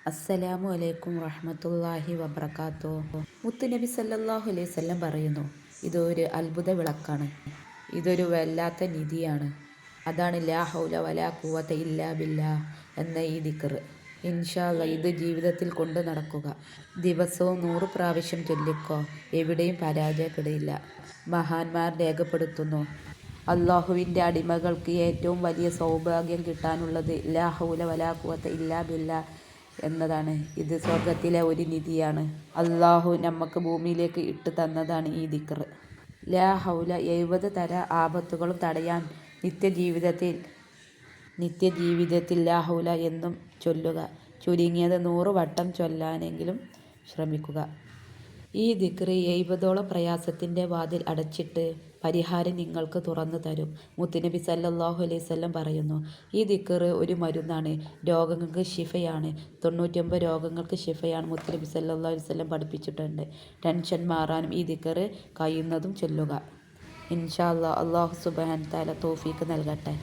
അസ്സലാമു അലൈക്കും വറഹ്മത്തുള്ളാഹി വബറകാതുഹു. മുത്തുനബി സല്ലല്ലാഹു അലൈഹി വസല്ലം പറയുന്നു, ഇതൊരു അത്ഭുത വിളക്കാണ്, ഇതൊരു വല്ലാത്ത നിധിയാണ്. അതാണ് ലാ ഹൗല വലാ ഖുവത ഇല്ലാ ബില്ലാഹ് എന്ന ഈ ദിക്ർ. ഇൻഷാ അല്ലാഹ് ഇത് ജീവിതത്തിൽ കൊണ്ടു നടക്കുക. ദിവസവും 100 പ്രാവശ്യം ചൊല്ലിക്കോ, എവിടെയും പരാജയപ്പെടില്ല. മഹാന്മാർ രേഖപ്പെടുത്തുന്നു, അല്ലാഹുവിൻ്റെ അടിമകൾക്ക് ഏറ്റവും വലിയ സൗഭാഗ്യം കിട്ടാനുള്ളത് ലാ ഹൗല വലാ ഖുവത ഇല്ലാ ബില്ലാഹ് എന്നതാണ്. ഇത് സ്വർഗത്തിലെ ഒരു നിധിയാണ്. അല്ലാഹു നമുക്ക് ഭൂമിയിലേക്ക് ഇട്ട് തന്നതാണ് ഈ ദിക്ർ. ലാ ഹൗല 70 തരം ആപത്തുകളും തടയാൻ നിത്യജീവിതത്തിൽ ലാ ഹൗല എന്നും ചൊല്ലുക. ചുരുങ്ങിയത് 100 വട്ടം ചൊല്ലാനെങ്കിലും ശ്രമിക്കുക. ഈ ദിക്ർ 70ഓളം പ്രയാസത്തിൻ്റെ വാതിൽ അടച്ചിട്ട് പരിഹാരം നിങ്ങൾക്ക് തുറന്നു തരും. മുത്തുനബി സല്ലല്ലാഹു അലൈഹി വസല്ലം പറയുന്നു, ഈ ദിക്ർ ഒരു മരുന്നാണ്, രോഗങ്ങൾക്ക് ശിഫയാണ്. 99 രോഗങ്ങൾക്ക് ശിഫയാണ് മുത്തുനബി സല്ലല്ലാഹു അലൈഹി വസല്ലം പഠിപ്പിച്ചിട്ടുണ്ട്. ടെൻഷൻ മാറാനും ഈ ദിക്ർ കഴിയുന്നതും ചൊല്ലുക. ഇൻഷാ അല്ലാഹ്. അല്ലാഹു സുബ്ഹാനഹു വ തആല തൗഫീഖ് നൽകട്ടെ.